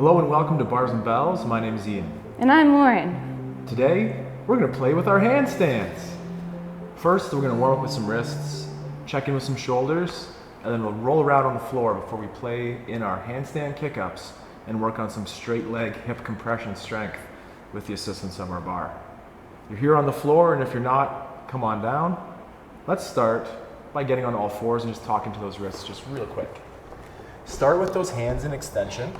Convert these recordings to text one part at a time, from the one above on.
Hello and welcome to Bars and Bells. My name is Ian. And I'm Lauryn. Today, we're going to play with our handstands. First, we're going to warm up with some wrists, check in with some shoulders, and then we'll roll around on the floor before we play in our handstand kick-ups and work on some straight leg hip compression strength with the assistance of our bar. You're here on the floor, and if you're not, come on down. Let's start by getting on all fours and just talking to those wrists just real quick. Start with those hands in extension.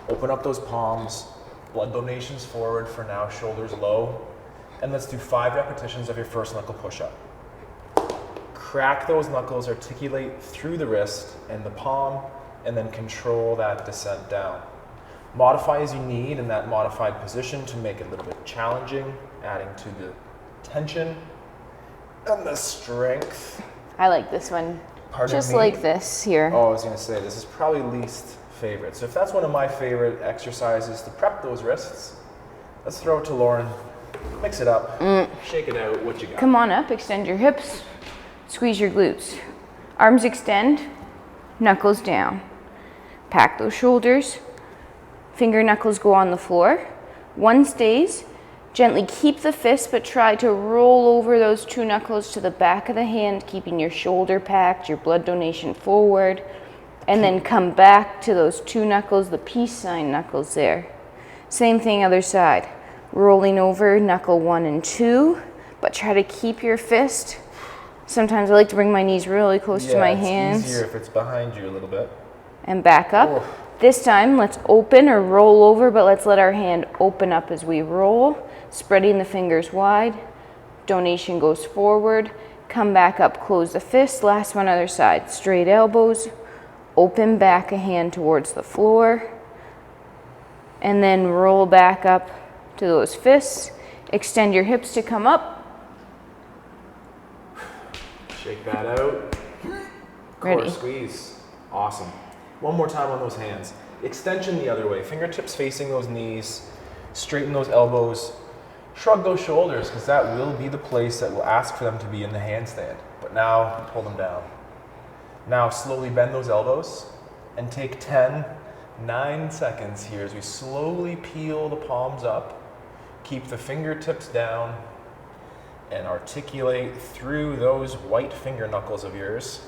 Open up those palms, blood donations forward for now, shoulders low. And let's do 5 repetitions of your first knuckle push-up. Crack those knuckles, articulate through the wrist and the palm, and then control that descent down. Modify as you need in that modified position to make it a little bit challenging, adding to the tension and the strength. I like this one. Pardon just me? like this here. Oh, I was going to say, this is probably least favorite. So if that's one of my favorite exercises to prep those wrists, let's throw it to Lauryn. Mix it up. Shake it out. What you got? Come on up, extend your hips, squeeze your glutes. Arms extend, knuckles down. Pack those shoulders. Finger knuckles go on the floor. One stays. Gently keep the fist, but try to roll over those 2 knuckles to the back of the hand, keeping your shoulder packed, your blood donation forward. And then come back to those 2 knuckles, the peace sign knuckles there. Same thing other side. Rolling over knuckle 1 and 2, but try to keep your fist. Sometimes I like to bring my knees really close to my hands. It's easier if it's behind you a little bit. And back up. This time, let's open or roll over, but let's let our hand open up as we roll, spreading the fingers wide. Donation goes forward. Come back up, close the fist. Last one, other side. Straight elbows. Open back a hand towards the floor. And then roll back up to those fists. Extend your hips to come up. Shake that out. Ready. Core squeeze. Awesome. One more time on those hands. Extension the other way. Fingertips facing those knees. Straighten those elbows. Shrug those shoulders, because that will be the place that will ask for them to be in the handstand. But now, pull them down. Now slowly bend those elbows and take 9 seconds here as we slowly peel the palms up. Keep the fingertips down and articulate through those white finger knuckles of yours.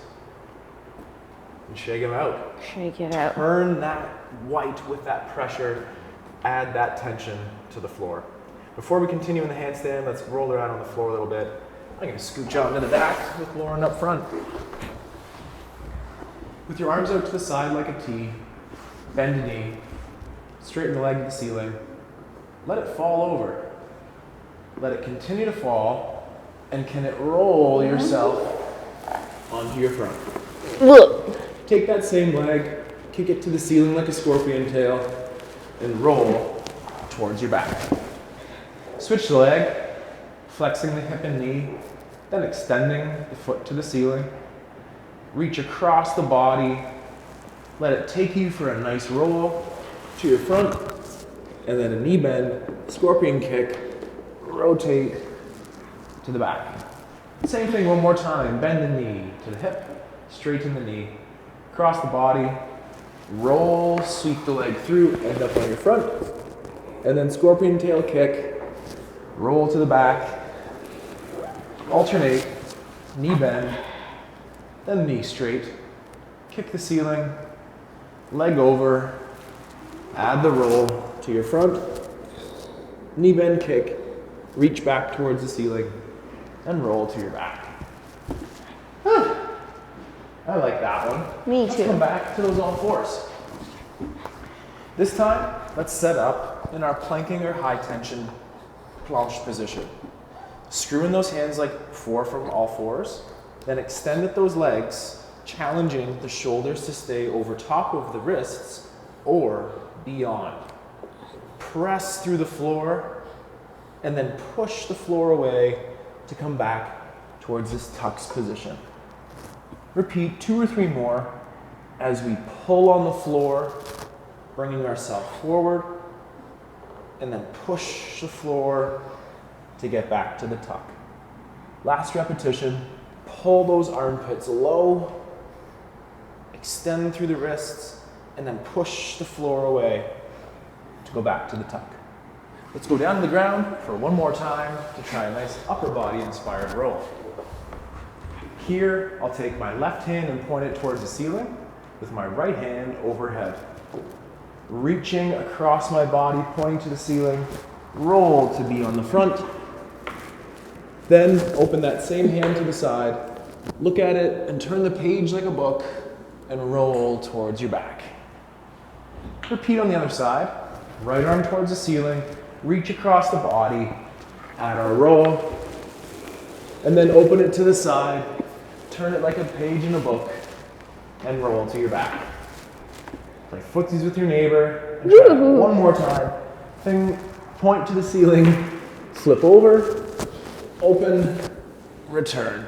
And shake them out. Shake it out. Turn that white with that pressure. Add that tension to the floor. Before we continue in the handstand, let's roll around on the floor a little bit. I'm going to scooch out into the back with Lauryn up front. With your arms out to the side like a T, bend a knee, straighten the leg to the ceiling. Let it fall over. Let it continue to fall, and can it roll yourself onto your front. Look. Take that same leg, kick it to the ceiling like a scorpion tail, and roll towards your back. Switch the leg, flexing the hip and knee, then extending the foot to the ceiling. Reach across the body, let it take you for a nice roll to your front, and then a knee bend, scorpion kick, rotate to the back. Same thing one more time, bend the knee to the hip, straighten the knee, cross the body, roll, sweep the leg through, end up on your front, and then scorpion tail kick, roll to the back, alternate, knee bend, then knee straight, kick the ceiling, leg over, add the roll to your front, knee bend kick, reach back towards the ceiling, and roll to your back. I like that one. Me Let's too. come back to those all fours. This time, let's set up in our planking or high tension planche position. Screw in those hands like 4 from all fours, then extend at those legs, challenging the shoulders to stay over top of the wrists or beyond. Press through the floor, and then push the floor away to come back towards this tux position. Repeat 2 or 3 more as we pull on the floor, bringing ourselves forward, and then push the floor to get back to the tuck. Last repetition, pull those armpits low, extend through the wrists, and then push the floor away go back to the tuck. Let's go down to the ground for one more time to try a nice upper body inspired roll. Here, I'll take my left hand and point it towards the ceiling with my right hand overhead. Reaching across my body, pointing to the ceiling, roll to be on the front. Then open that same hand to the side, look at it and turn the page like a book and roll towards your back. Repeat on the other side. Right arm towards the ceiling, reach across the body, add our roll, and then open it to the side, turn it like a page in a book, and roll to your back. Play footsies with your neighbor, and try that one more time. Then point to the ceiling, flip over, open, return.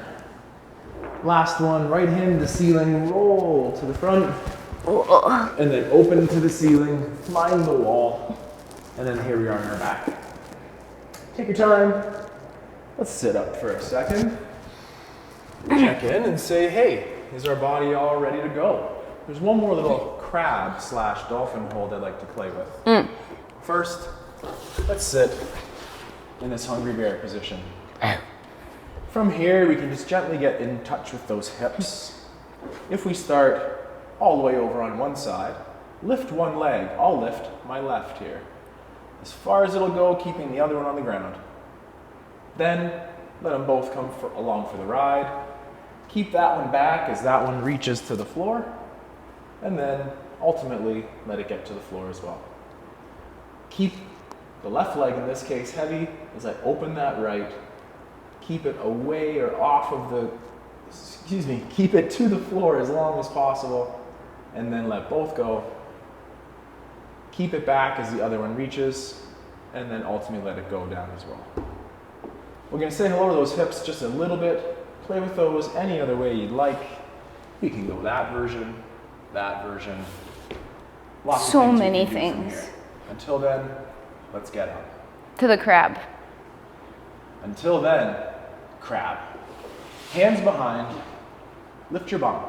Last one, right hand to the ceiling, roll to the front, and then open to the ceiling, find the wall, and then here we are on our back. Take your time. Let's sit up for a second. Check in and say, hey, is our body all ready to go? There's one more little crab / dolphin hold I'd like to play with. First, let's sit in this hungry bear position. From here, we can just gently get in touch with those hips. If we start all the way over on one side, lift one leg. I'll lift my left here. As far as it'll go, keeping the other one on the ground. Then, let them both come along for the ride. Keep that one back as that one reaches to the floor. And then, ultimately, let it get to the floor as well. Keep the left leg, in this case, heavy as I open that right. Keep it away or off of the, keep it to the floor as long as possible. And then let both go. Keep it back as the other one reaches, and then ultimately let it go down as well. We're going to say hello to those hips just a little bit. Play with those any other way you'd like. You can go that version. Lots so of many things. You can do from things. here. Until then, let's get up. To the crab. Until then, crab. Hands behind, lift your bum.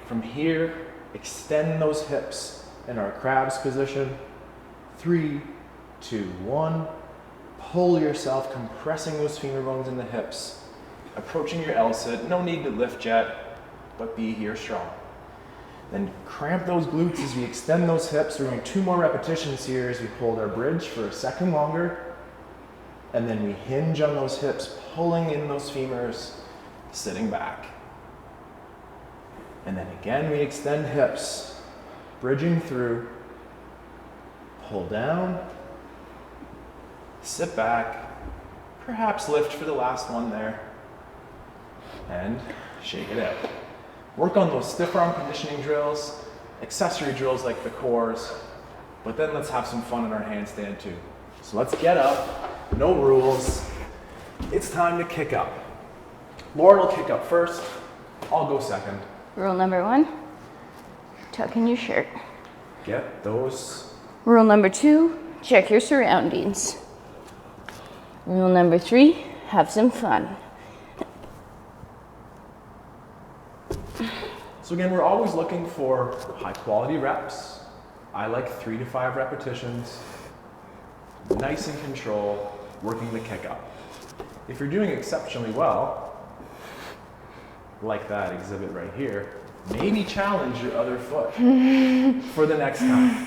From here, extend those hips in our crab's position. 3, 2, 1. Pull yourself, compressing those femur bones in the hips. Approaching your L-sit, no need to lift yet, but be here strong. Then cramp those glutes as we extend those hips. We're doing 2 more repetitions here as we hold our bridge for a second longer. And then we hinge on those hips, pulling in those femurs, sitting back. And then again, we extend hips, bridging through, pull down, sit back, perhaps lift for the last one there, and shake it out. Work on those stiff arm conditioning drills, accessory drills like the cores, but then let's have some fun in our handstand too. So let's get up, no rules. It's time to kick up. Lauryn will kick up first, I'll go second. Rule number 1, tuck in your shirt. Get those. Rule number 2, check your surroundings. Rule number 3, have some fun. So again, we're always looking for high quality reps. I like 3 to 5 repetitions. Nice and control, working the kick up. If you're doing exceptionally well, like that exhibit right here, maybe challenge your other foot for the next time.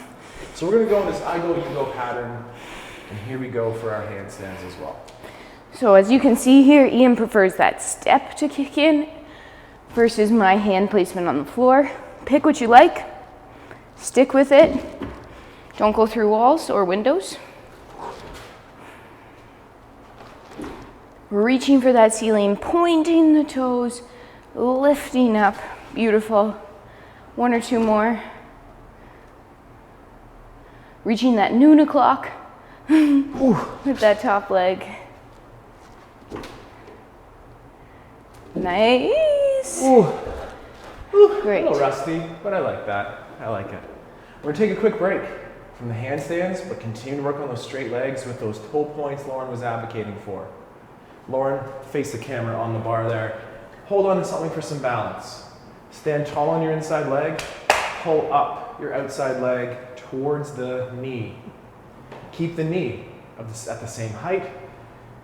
So we're gonna go in this I go, you go pattern, and here we go for our handstands as well. So as you can see here, Ian prefers that step to kick in versus my hand placement on the floor. Pick what you like, stick with it. Don't go through walls or windows. Reaching for that ceiling, pointing the toes, lifting up. Beautiful. 1 or 2 more. Reaching that noon o'clock with that top leg. Nice. Great. A little rusty, but I like that. I like it. We're gonna take a quick break from the handstands, but continue to work on those straight legs with those toe points Lauryn was advocating for. Lauryn, face the camera on the bar there. Hold on to something for some balance. Stand tall on your inside leg. pull up your outside leg towards the knee. Keep the knee at the same height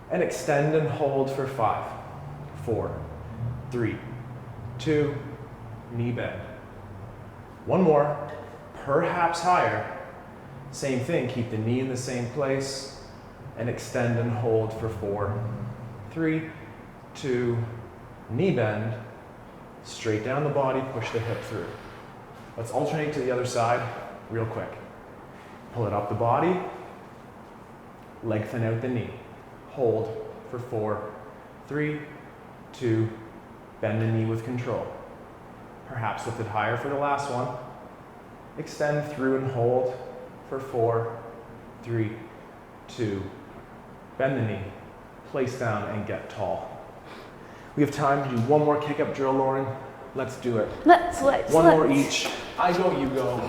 and extend and hold for 5, 4, 3, 2, knee bend. One more, perhaps higher. Same thing, keep the knee in the same place and extend and hold for 4, 3, 2, knee bend. Straight down the body, push the hip through. Let's alternate to the other side real quick. Pull it up the body, lengthen out the knee. Hold for 4, 3, 2, bend the knee with control. Perhaps lift it higher for the last one. Extend through and hold for 4, 3, 2, bend the knee, place down and get tall. We have time to do one more kick-up drill, Lauryn. Let's do it. Let's. One more each. I go, you go.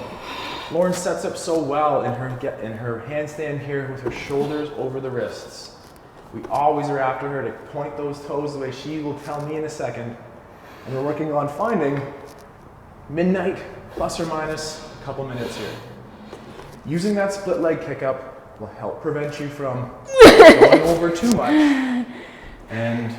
Lauryn sets up so well in her handstand here with her shoulders over the wrists. We always are after her to point those toes the way she will tell me in a second. And we're working on finding midnight, plus or minus a couple minutes here. Using that split leg kick-up will help prevent you from going over too much. And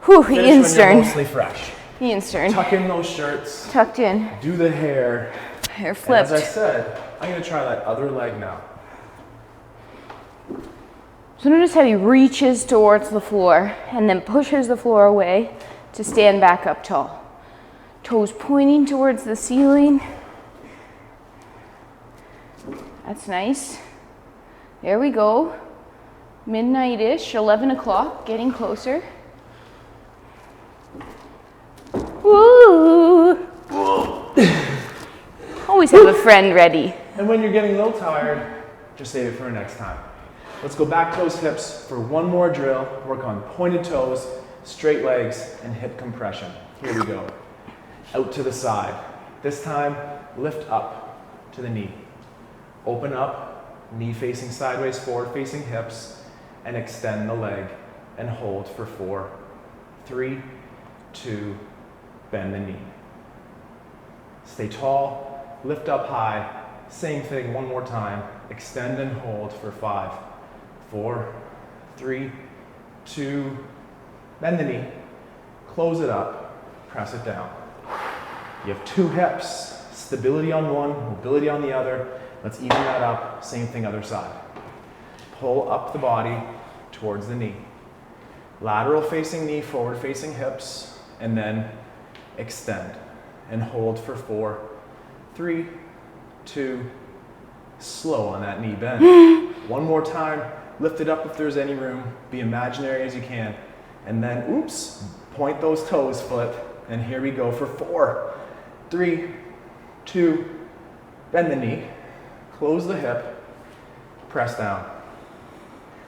Whew, finish Ian's when you're turn. mostly fresh. Ian's turn. Tuck in those shirts. Tucked in. Do the hair. Hair And flipped. as I said, I'm going to try that other leg now. So notice how he reaches towards the floor and then pushes the floor away to stand back up tall. Toes pointing towards the ceiling. That's nice. There we go. Midnight-ish, 11 o'clock, getting closer. Woo! Always have a friend ready. And when you're getting a little tired, just save it for next time. Let's go back to those hips for one more drill. Work on pointed toes, straight legs, and hip compression. Here we go. Out to the side. This time, lift up to the knee. Open up, knee facing sideways, forward facing hips, and extend the leg and hold for 4, 3, 2, bend the knee. Stay tall, lift up high. Same thing one more time. Extend and hold for 5, 4, 3, 2, bend the knee. Close it up, press it down. You have 2 hips, stability on one, mobility on the other. Let's even that up, same thing other side. Pull up the body towards the knee. Lateral facing knee, forward facing hips, and then extend and hold for 4, 3, 2, slow on that knee bend. One more time, lift it up if there's any room, be imaginary as you can, and then, oops, point those toes, foot, and here we go for 4, 3, 2, bend the knee, close the hip, press down.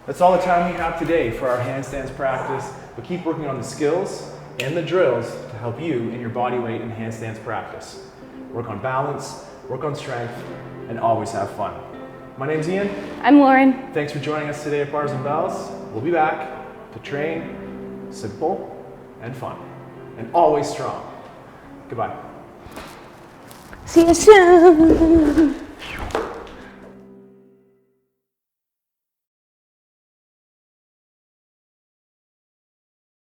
That's all the time we have today for our handstands practice, but keep working on the skills and the drills to help you in your body weight and handstands practice. Work on balance, work on strength, and always have fun. My name's Ian. I'm Lauryn. Thanks for joining us today at Bars and Bells. We'll be back to train simple and fun, and always strong. Goodbye. See you soon.